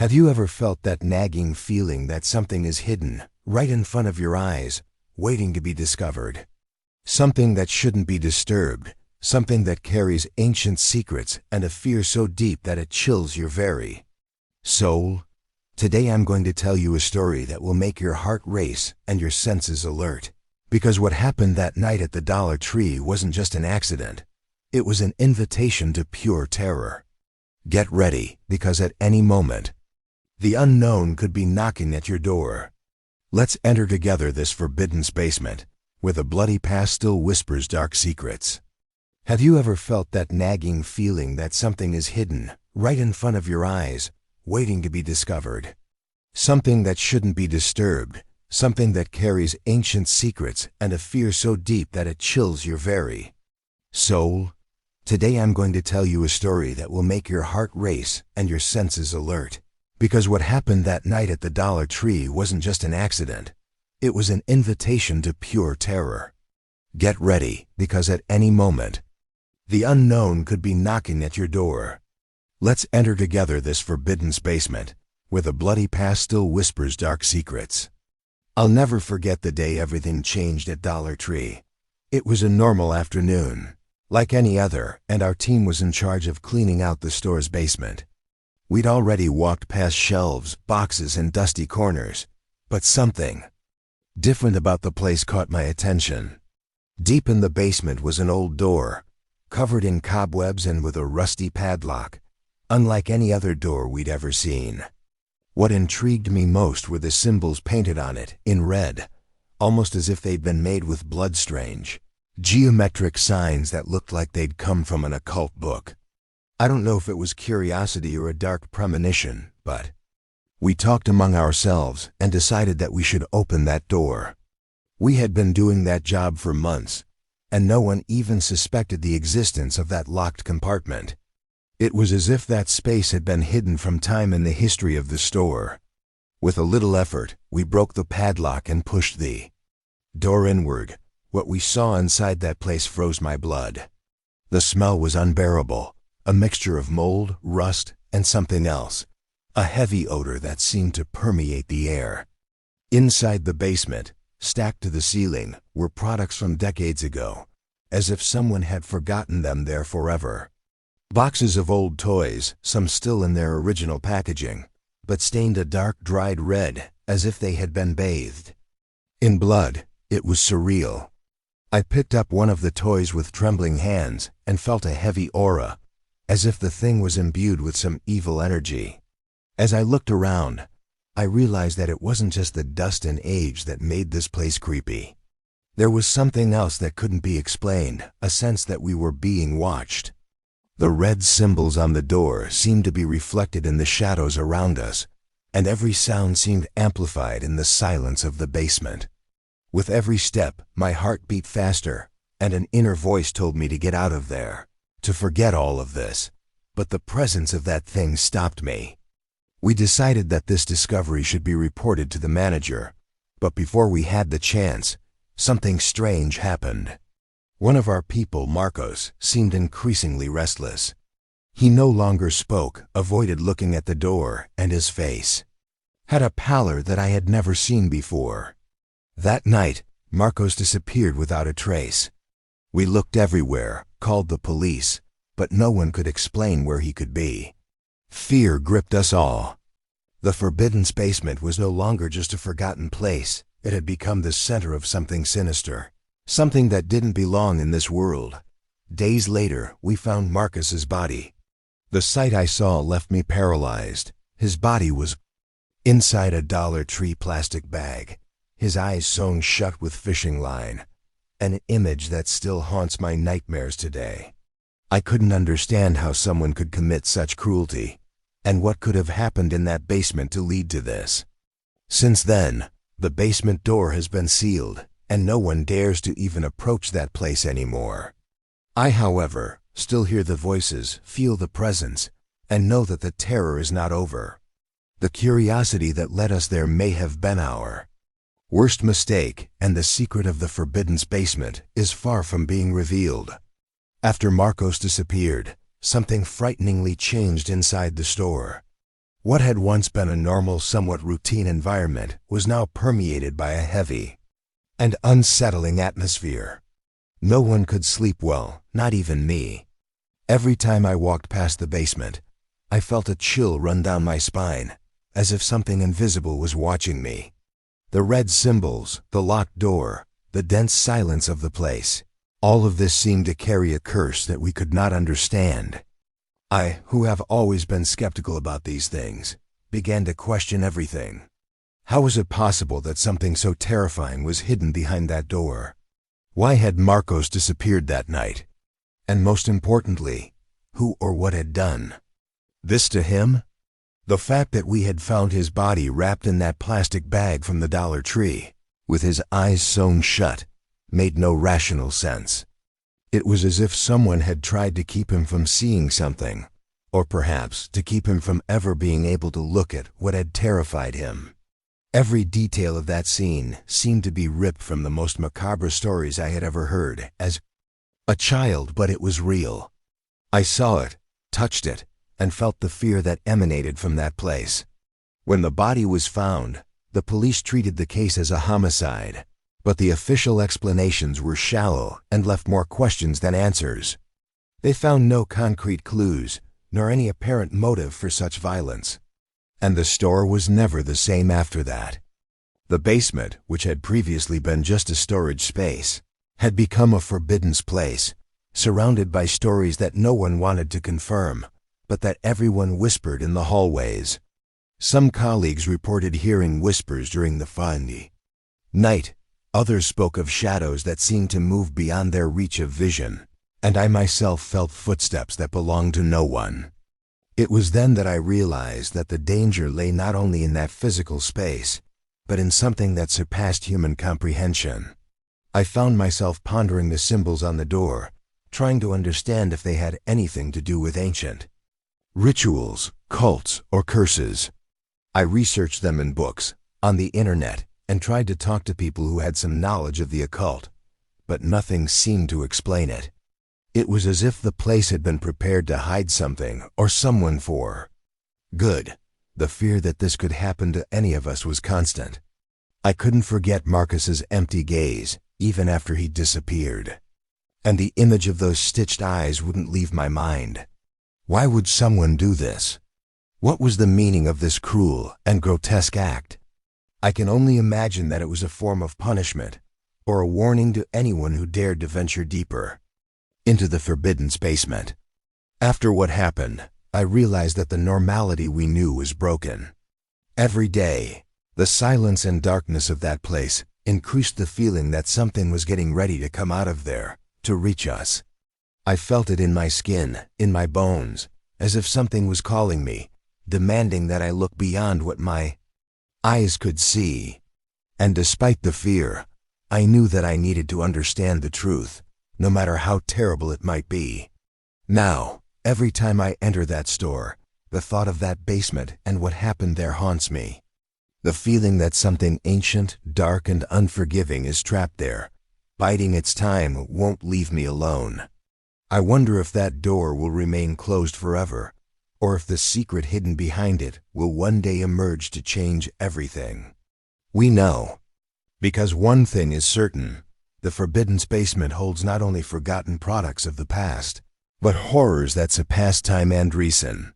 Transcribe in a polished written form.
Have you ever felt that nagging feeling that something is hidden, right in front of your eyes, waiting to be discovered? Something that shouldn't be disturbed, something that carries ancient secrets and a fear so deep that it chills your very soul? Today I'm going to tell you a story that will make your heart race and your senses alert. Because what happened that night at the Dollar Tree wasn't just an accident. It was an invitation to pure terror. Get ready, because at any moment, the unknown could be knocking at your door. Let's enter together this forbidden basement, where the bloody past still whispers dark secrets. Have you ever felt that nagging feeling that something is hidden, right in front of your eyes, waiting to be discovered? Something that shouldn't be disturbed, something that carries ancient secrets and a fear so deep that it chills your very soul? Today I'm going to tell you a story that will make your heart race and your senses alert. Because what happened that night at the Dollar Tree wasn't just an accident. It was an invitation to pure terror. Get ready, because at any moment, the unknown could be knocking at your door. Let's enter together this forbidden basement, where the bloody past still whispers dark secrets. I'll never forget the day everything changed at Dollar Tree. It was a normal afternoon, like any other, and our team was in charge of cleaning out the store's basement. We'd already walked past shelves, boxes, and dusty corners, but something different about the place caught my attention. Deep in the basement was an old door, covered in cobwebs and with a rusty padlock, unlike any other door we'd ever seen. What intrigued me most were the symbols painted on it, in red, almost as if they'd been made with blood. Strange, geometric signs that looked like they'd come from an occult book. I don't know if it was curiosity or a dark premonition, but we talked among ourselves and decided that we should open that door. We had been doing that job for months, and no one even suspected the existence of that locked compartment. It was as if that space had been hidden from time in the history of the store. With a little effort, we broke the padlock and pushed the door inward. What we saw inside that place froze my blood. The smell was unbearable, a mixture of mold, rust, and something else, a heavy odor that seemed to permeate the air. Inside the basement, stacked to the ceiling, were products from decades ago, as if someone had forgotten them there forever. Boxes of old toys, some still in their original packaging, but stained a dark, dried red, as if they had been bathed in blood. It was surreal. I picked up one of the toys with trembling hands and felt a heavy aura, as if the thing was imbued with some evil energy. As I looked around, I realized that it wasn't just the dust and age that made this place creepy. There was something else that couldn't be explained, a sense that we were being watched. The red symbols on the door seemed to be reflected in the shadows around us, and every sound seemed amplified in the silence of the basement. With every step, my heart beat faster, and an inner voice told me to get out of there, to forget all of this. But the presence of that thing stopped me. We decided that this discovery should be reported to the manager, but before we had the chance, something strange happened. One of our people, Marcos, seemed increasingly restless. He no longer spoke, avoided looking at the door, and his face had a pallor that I had never seen before. That night, Marcos disappeared without a trace. We looked everywhere, called the police, but no one could explain where he could be. Fear gripped us all. The forbidden basement was no longer just a forgotten place. It had become the center of something sinister, something that didn't belong in this world. Days later, we found Marcus's body. The sight I saw left me paralyzed. His body was inside a Dollar Tree plastic bag, his eyes sewn shut with fishing line, an image that still haunts my nightmares today. I couldn't understand how someone could commit such cruelty, and what could have happened in that basement to lead to this. Since then, the basement door has been sealed, and no one dares to even approach that place anymore. I, however, still hear the voices, feel the presence, and know that the terror is not over. The curiosity that led us there may have been our worst mistake, and the secret of the forbidden basement is far from being revealed. After Marcos disappeared, something frighteningly changed inside the store. What had once been a normal, somewhat routine environment was now permeated by a heavy and unsettling atmosphere. No one could sleep well, not even me. Every time I walked past the basement, I felt a chill run down my spine, as if something invisible was watching me. The red symbols, the locked door, the dense silence of the place, all of this seemed to carry a curse that we could not understand. I, who have always been skeptical about these things, began to question everything. How was it possible that something so terrifying was hidden behind that door? Why had Marcos disappeared that night? And most importantly, who or what had done this to him? The fact that we had found his body wrapped in that plastic bag from the Dollar Tree, with his eyes sewn shut, made no rational sense. It was as if someone had tried to keep him from seeing something, or perhaps to keep him from ever being able to look at what had terrified him. Every detail of that scene seemed to be ripped from the most macabre stories I had ever heard as a child, but it was real. I saw it, touched it, and felt the fear that emanated from that place. When the body was found, the police treated the case as a homicide, but the official explanations were shallow and left more questions than answers. They found no concrete clues, nor any apparent motive for such violence. And the store was never the same after that. The basement, which had previously been just a storage space, had become a forbidden place, surrounded by stories that no one wanted to confirm, but that everyone whispered in the hallways. Some colleagues reported hearing whispers during the Friday night. Others spoke of shadows that seemed to move beyond their reach of vision, and I myself felt footsteps that belonged to no one. It was then that I realized that the danger lay not only in that physical space, but in something that surpassed human comprehension. I found myself pondering the symbols on the door, trying to understand if they had anything to do with ancient rituals, cults, or curses. I researched them in books, on the internet, and tried to talk to people who had some knowledge of the occult, but nothing seemed to explain it. It was as if the place had been prepared to hide something or someone for good. The fear that this could happen to any of us was constant. I couldn't forget Marcus's empty gaze, even after he disappeared. And the image of those stitched eyes wouldn't leave my mind. Why would someone do this? What was the meaning of this cruel and grotesque act? I can only imagine that it was a form of punishment, or a warning to anyone who dared to venture deeper into the forbidden basement. After what happened, I realized that the normality we knew was broken. Every day, the silence and darkness of that place increased the feeling that something was getting ready to come out of there, to reach us. I felt it in my skin, in my bones, as if something was calling me, demanding that I look beyond what my eyes could see. And despite the fear, I knew that I needed to understand the truth, no matter how terrible it might be. Now, every time I enter that store, the thought of that basement and what happened there haunts me. The feeling that something ancient, dark, and unforgiving is trapped there, biding its time, won't leave me alone. I wonder if that door will remain closed forever, or if the secret hidden behind it will one day emerge to change everything. We know, because one thing is certain: the forbidden basement holds not only forgotten products of the past, but horrors that surpass time and reason.